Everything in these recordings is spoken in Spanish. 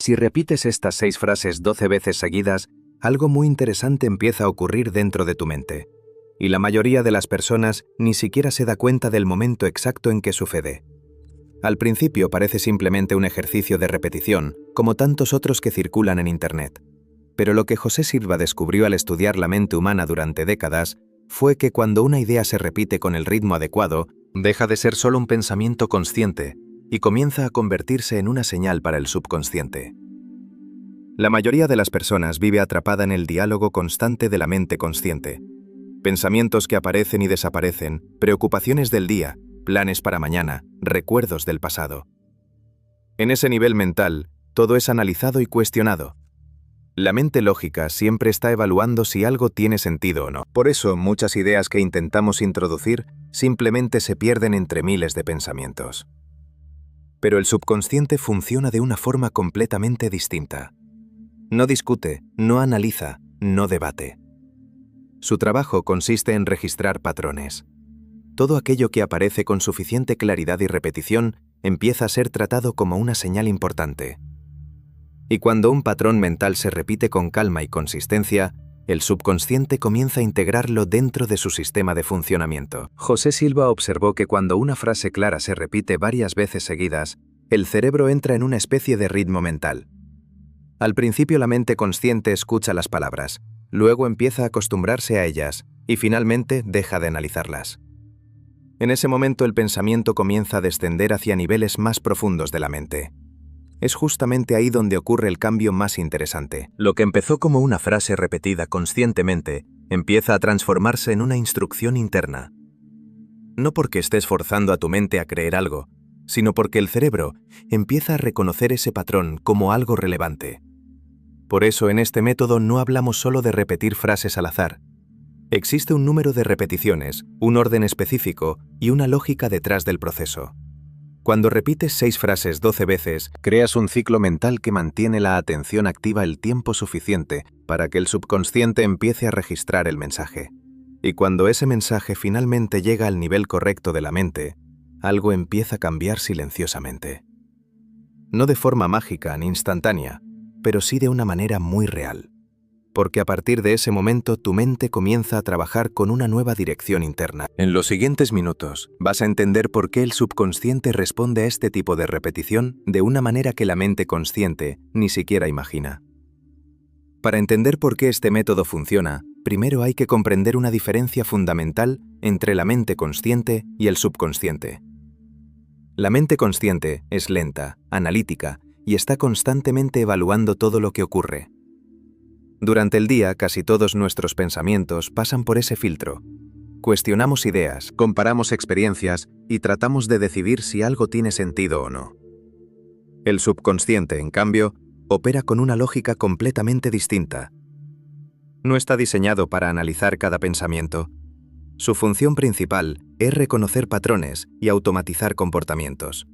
Si repites estas 6 frases 12 veces seguidas, algo muy interesante empieza a ocurrir dentro de tu mente. Y la mayoría de las personas ni siquiera se da cuenta del momento exacto en que sucede. Al principio parece simplemente un ejercicio de repetición, como tantos otros que circulan en Internet. Pero lo que José Silva descubrió al estudiar la mente humana durante décadas fue que cuando una idea se repite con el ritmo adecuado, deja de ser solo un pensamiento consciente y comienza a convertirse en una señal para el subconsciente. La mayoría de las personas vive atrapada en el diálogo constante de la mente consciente. Pensamientos que aparecen y desaparecen, preocupaciones del día, planes para mañana, recuerdos del pasado. En ese nivel mental, todo es analizado y cuestionado. La mente lógica siempre está evaluando si algo tiene sentido o no. Por eso, muchas ideas que intentamos introducir simplemente se pierden entre miles de pensamientos. Pero el subconsciente funciona de una forma completamente distinta. No discute, no analiza, no debate. Su trabajo consiste en registrar patrones. Todo aquello que aparece con suficiente claridad y repetición empieza a ser tratado como una señal importante. Y cuando un patrón mental se repite con calma y consistencia, el subconsciente comienza a integrarlo dentro de su sistema de funcionamiento. José Silva observó que cuando una frase clara se repite varias veces seguidas, el cerebro entra en una especie de ritmo mental. Al principio la mente consciente escucha las palabras, luego empieza a acostumbrarse a ellas y finalmente deja de analizarlas. En ese momento el pensamiento comienza a descender hacia niveles más profundos de la mente. Es justamente ahí donde ocurre el cambio más interesante. Lo que empezó como una frase repetida conscientemente empieza a transformarse en una instrucción interna. No porque estés forzando a tu mente a creer algo, sino porque el cerebro empieza a reconocer ese patrón como algo relevante. Por eso en este método no hablamos solo de repetir frases al azar. Existe un número de repeticiones, un orden específico y una lógica detrás del proceso. Cuando repites 6 frases 12 veces, creas un ciclo mental que mantiene la atención activa el tiempo suficiente para que el subconsciente empiece a registrar el mensaje. Y cuando ese mensaje finalmente llega al nivel correcto de la mente, algo empieza a cambiar silenciosamente. No de forma mágica ni instantánea, pero sí de una manera muy real. Porque a partir de ese momento tu mente comienza a trabajar con una nueva dirección interna. En los siguientes minutos vas a entender por qué el subconsciente responde a este tipo de repetición de una manera que la mente consciente ni siquiera imagina. Para entender por qué este método funciona, primero hay que comprender una diferencia fundamental entre la mente consciente y el subconsciente. La mente consciente es lenta, analítica y está constantemente evaluando todo lo que ocurre. Durante el día, casi todos nuestros pensamientos pasan por ese filtro. Cuestionamos ideas, comparamos experiencias y tratamos de decidir si algo tiene sentido o no. El subconsciente, en cambio, opera con una lógica completamente distinta. No está diseñado para analizar cada pensamiento. Su función principal es reconocer patrones y automatizar comportamientos.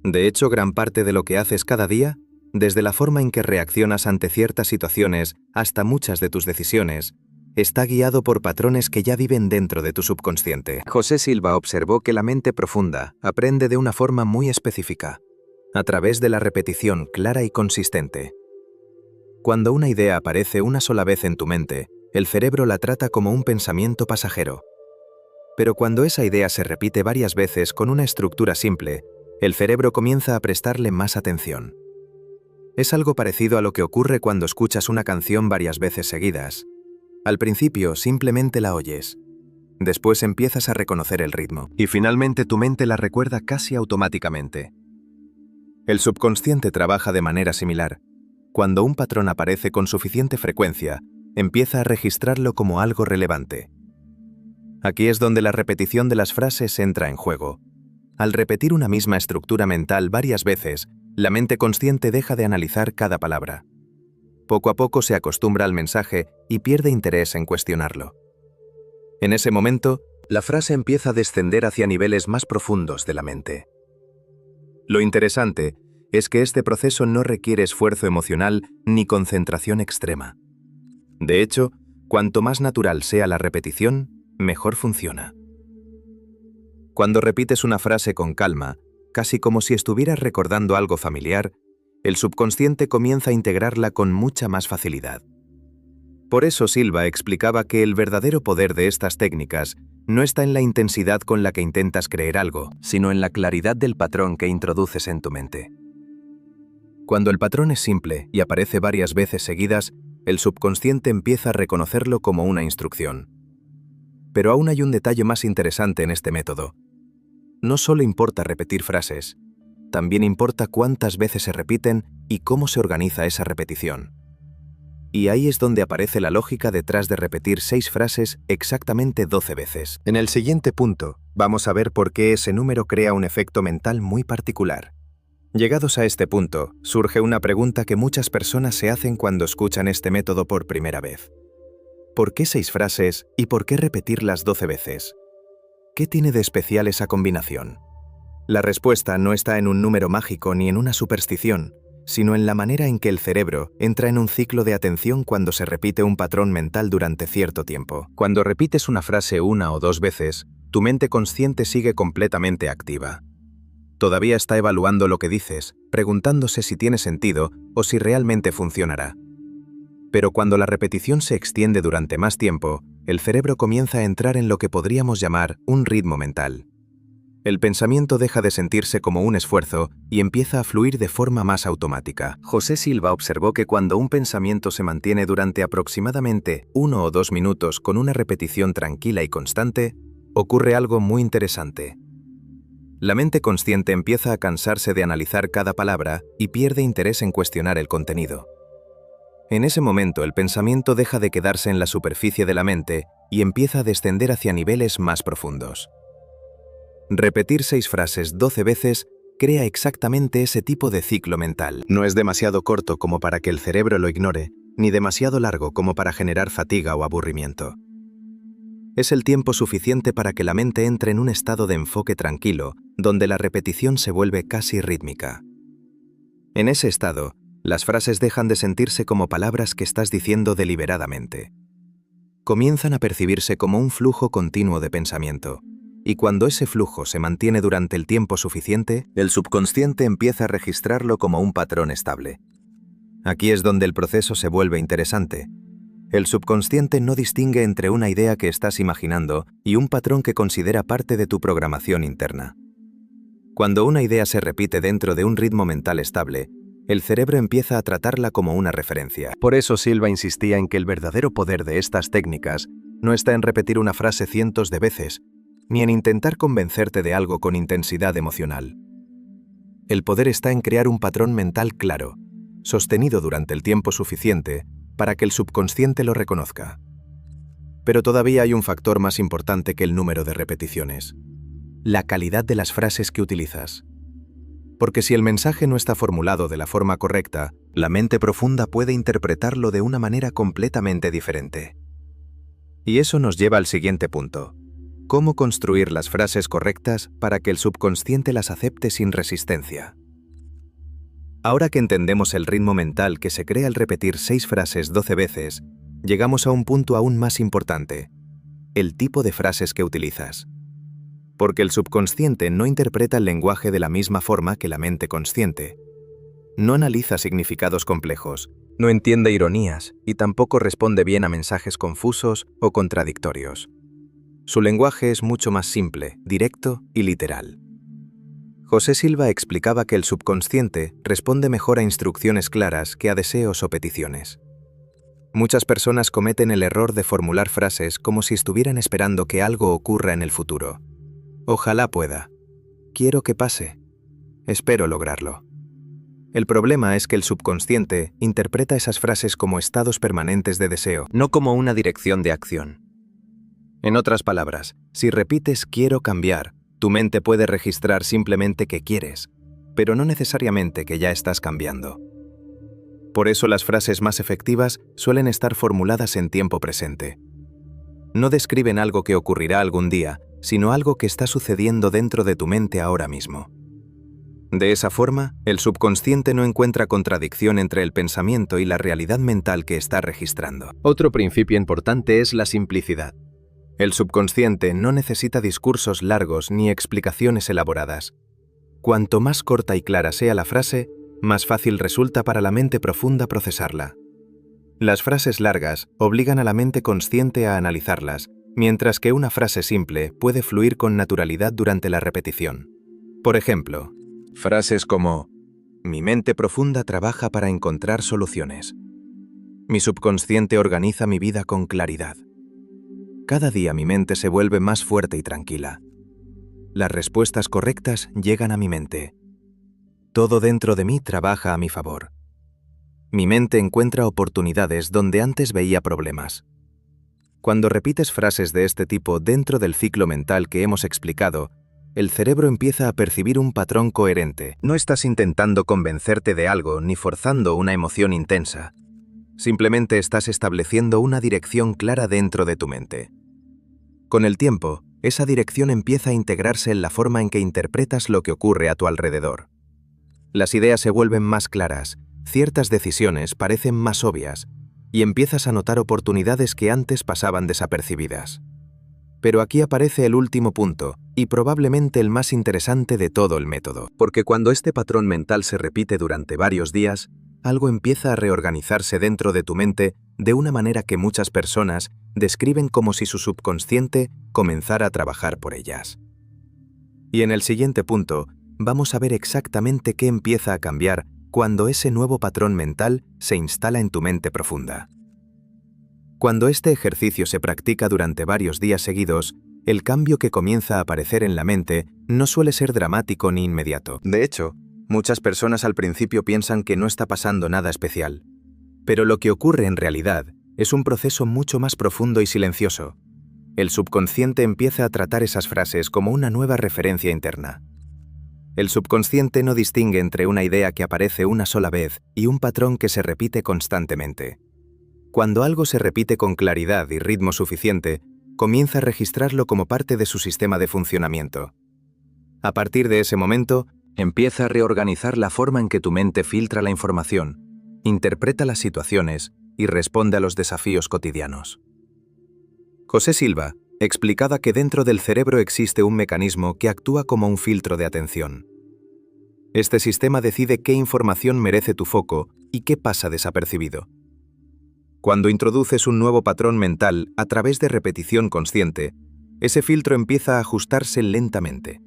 De hecho, gran parte de lo que haces cada día, desde la forma en que reaccionas ante ciertas situaciones hasta muchas de tus decisiones, está guiado por patrones que ya viven dentro de tu subconsciente. José Silva observó que la mente profunda aprende de una forma muy específica, a través de la repetición clara y consistente. Cuando una idea aparece una sola vez en tu mente, el cerebro la trata como un pensamiento pasajero. Pero cuando esa idea se repite varias veces con una estructura simple, el cerebro comienza a prestarle más atención. Es algo parecido a lo que ocurre cuando escuchas una canción varias veces seguidas. Al principio simplemente la oyes. Después empiezas a reconocer el ritmo. Y finalmente tu mente la recuerda casi automáticamente. El subconsciente trabaja de manera similar. Cuando un patrón aparece con suficiente frecuencia, empieza a registrarlo como algo relevante. Aquí es donde la repetición de las frases entra en juego. Al repetir una misma estructura mental varias veces, la mente consciente deja de analizar cada palabra. Poco a poco se acostumbra al mensaje y pierde interés en cuestionarlo. En ese momento, la frase empieza a descender hacia niveles más profundos de la mente. Lo interesante es que este proceso no requiere esfuerzo emocional ni concentración extrema. De hecho, cuanto más natural sea la repetición, mejor funciona. Cuando repites una frase con calma, casi como si estuvieras recordando algo familiar, el subconsciente comienza a integrarla con mucha más facilidad. Por eso Silva explicaba que el verdadero poder de estas técnicas no está en la intensidad con la que intentas creer algo, sino en la claridad del patrón que introduces en tu mente. Cuando el patrón es simple y aparece varias veces seguidas, el subconsciente empieza a reconocerlo como una instrucción. Pero aún hay un detalle más interesante en este método. No solo importa repetir frases, también importa cuántas veces se repiten y cómo se organiza esa repetición. Y ahí es donde aparece la lógica detrás de repetir 6 frases exactamente 12 veces. En el siguiente punto, vamos a ver por qué ese número crea un efecto mental muy particular. Llegados a este punto, surge una pregunta que muchas personas se hacen cuando escuchan este método por primera vez. ¿Por qué 6 frases y por qué repetirlas 12 veces? ¿Qué tiene de especial esa combinación? La respuesta no está en un número mágico ni en una superstición, sino en la manera en que el cerebro entra en un ciclo de atención cuando se repite un patrón mental durante cierto tiempo. Cuando repites una frase 1 o 2 veces, tu mente consciente sigue completamente activa. Todavía está evaluando lo que dices, preguntándose si tiene sentido o si realmente funcionará. Pero cuando la repetición se extiende durante más tiempo, el cerebro comienza a entrar en lo que podríamos llamar un ritmo mental. El pensamiento deja de sentirse como un esfuerzo y empieza a fluir de forma más automática. José Silva observó que cuando un pensamiento se mantiene durante aproximadamente 1 o 2 minutos con una repetición tranquila y constante, ocurre algo muy interesante. La mente consciente empieza a cansarse de analizar cada palabra y pierde interés en cuestionar el contenido. En ese momento el pensamiento deja de quedarse en la superficie de la mente y empieza a descender hacia niveles más profundos. Repetir 6 frases 12 veces crea exactamente ese tipo de ciclo mental. No es demasiado corto como para que el cerebro lo ignore, ni demasiado largo como para generar fatiga o aburrimiento. Es el tiempo suficiente para que la mente entre en un estado de enfoque tranquilo, donde la repetición se vuelve casi rítmica. En ese estado, las frases dejan de sentirse como palabras que estás diciendo deliberadamente. Comienzan a percibirse como un flujo continuo de pensamiento. Y cuando ese flujo se mantiene durante el tiempo suficiente, el subconsciente empieza a registrarlo como un patrón estable. Aquí es donde el proceso se vuelve interesante. El subconsciente no distingue entre una idea que estás imaginando y un patrón que considera parte de tu programación interna. Cuando una idea se repite dentro de un ritmo mental estable, el cerebro empieza a tratarla como una referencia. Por eso Silva insistía en que el verdadero poder de estas técnicas no está en repetir una frase cientos de veces, ni en intentar convencerte de algo con intensidad emocional. El poder está en crear un patrón mental claro, sostenido durante el tiempo suficiente para que el subconsciente lo reconozca. Pero todavía hay un factor más importante que el número de repeticiones: la calidad de las frases que utilizas. Porque si el mensaje no está formulado de la forma correcta, la mente profunda puede interpretarlo de una manera completamente diferente. Y eso nos lleva al siguiente punto: ¿cómo construir las frases correctas para que el subconsciente las acepte sin resistencia? Ahora que entendemos el ritmo mental que se crea al repetir 6 frases 12 veces, llegamos a un punto aún más importante: el tipo de frases que utilizas. Porque el subconsciente no interpreta el lenguaje de la misma forma que la mente consciente. No analiza significados complejos, no entiende ironías y tampoco responde bien a mensajes confusos o contradictorios. Su lenguaje es mucho más simple, directo y literal. José Silva explicaba que el subconsciente responde mejor a instrucciones claras que a deseos o peticiones. Muchas personas cometen el error de formular frases como si estuvieran esperando que algo ocurra en el futuro. Ojalá pueda. Quiero que pase. Espero lograrlo. El problema es que el subconsciente interpreta esas frases como estados permanentes de deseo, no como una dirección de acción. En otras palabras, si repites "quiero cambiar", tu mente puede registrar simplemente que quieres, pero no necesariamente que ya estás cambiando. Por eso las frases más efectivas suelen estar formuladas en tiempo presente. No describen algo que ocurrirá algún día, sino algo que está sucediendo dentro de tu mente ahora mismo. De esa forma, el subconsciente no encuentra contradicción entre el pensamiento y la realidad mental que está registrando. Otro principio importante es la simplicidad. El subconsciente no necesita discursos largos ni explicaciones elaboradas. Cuanto más corta y clara sea la frase, más fácil resulta para la mente profunda procesarla. Las frases largas obligan a la mente consciente a analizarlas, mientras que una frase simple puede fluir con naturalidad durante la repetición. Por ejemplo, frases como: mi mente profunda trabaja para encontrar soluciones. Mi subconsciente organiza mi vida con claridad. Cada día mi mente se vuelve más fuerte y tranquila. Las respuestas correctas llegan a mi mente. Todo dentro de mí trabaja a mi favor. Mi mente encuentra oportunidades donde antes veía problemas. Cuando repites frases de este tipo dentro del ciclo mental que hemos explicado, el cerebro empieza a percibir un patrón coherente. No estás intentando convencerte de algo ni forzando una emoción intensa. Simplemente estás estableciendo una dirección clara dentro de tu mente. Con el tiempo, esa dirección empieza a integrarse en la forma en que interpretas lo que ocurre a tu alrededor. Las ideas se vuelven más claras, ciertas decisiones parecen más obvias, y empiezas a notar oportunidades que antes pasaban desapercibidas. Pero aquí aparece el último punto, y probablemente el más interesante de todo el método. Porque cuando este patrón mental se repite durante varios días, algo empieza a reorganizarse dentro de tu mente de una manera que muchas personas describen como si su subconsciente comenzara a trabajar por ellas. Y en el siguiente punto, vamos a ver exactamente qué empieza a cambiar cuando ese nuevo patrón mental se instala en tu mente profunda. Cuando este ejercicio se practica durante varios días seguidos, el cambio que comienza a aparecer en la mente no suele ser dramático ni inmediato. De hecho, muchas personas al principio piensan que no está pasando nada especial. Pero lo que ocurre en realidad es un proceso mucho más profundo y silencioso. El subconsciente empieza a tratar esas frases como una nueva referencia interna. El subconsciente no distingue entre una idea que aparece una sola vez y un patrón que se repite constantemente. Cuando algo se repite con claridad y ritmo suficiente, comienza a registrarlo como parte de su sistema de funcionamiento. A partir de ese momento, empieza a reorganizar la forma en que tu mente filtra la información, interpreta las situaciones y responde a los desafíos cotidianos. José Silva explicaba que dentro del cerebro existe un mecanismo que actúa como un filtro de atención. Este sistema decide qué información merece tu foco y qué pasa desapercibido. Cuando introduces un nuevo patrón mental a través de repetición consciente, ese filtro empieza a ajustarse lentamente.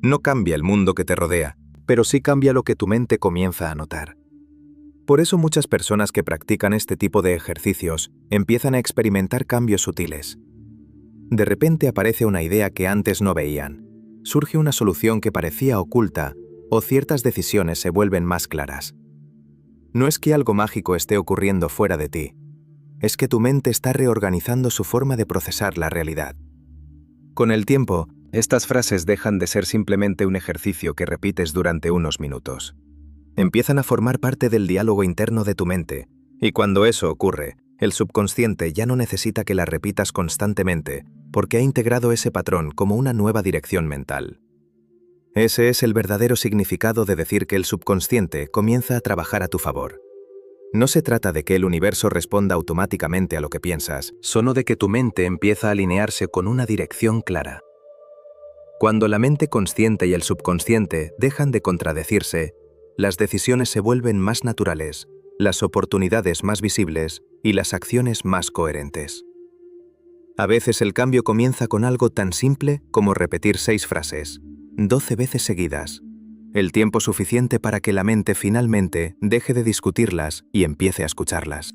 No cambia el mundo que te rodea, pero sí cambia lo que tu mente comienza a notar. Por eso muchas personas que practican este tipo de ejercicios empiezan a experimentar cambios sutiles. De repente aparece una idea que antes no veían, surge una solución que parecía oculta o ciertas decisiones se vuelven más claras. No es que algo mágico esté ocurriendo fuera de ti, es que tu mente está reorganizando su forma de procesar la realidad. Con el tiempo, estas frases dejan de ser simplemente un ejercicio que repites durante unos minutos. Empiezan a formar parte del diálogo interno de tu mente, y cuando eso ocurre, el subconsciente ya no necesita que la repitas constantemente, porque ha integrado ese patrón como una nueva dirección mental. Ese es el verdadero significado de decir que el subconsciente comienza a trabajar a tu favor. No se trata de que el universo responda automáticamente a lo que piensas, sino de que tu mente empieza a alinearse con una dirección clara. Cuando la mente consciente y el subconsciente dejan de contradecirse, las decisiones se vuelven más naturales, las oportunidades más visibles y las acciones más coherentes. A veces el cambio comienza con algo tan simple como repetir 6 frases, 12 veces seguidas, el tiempo suficiente para que la mente finalmente deje de discutirlas y empiece a escucharlas.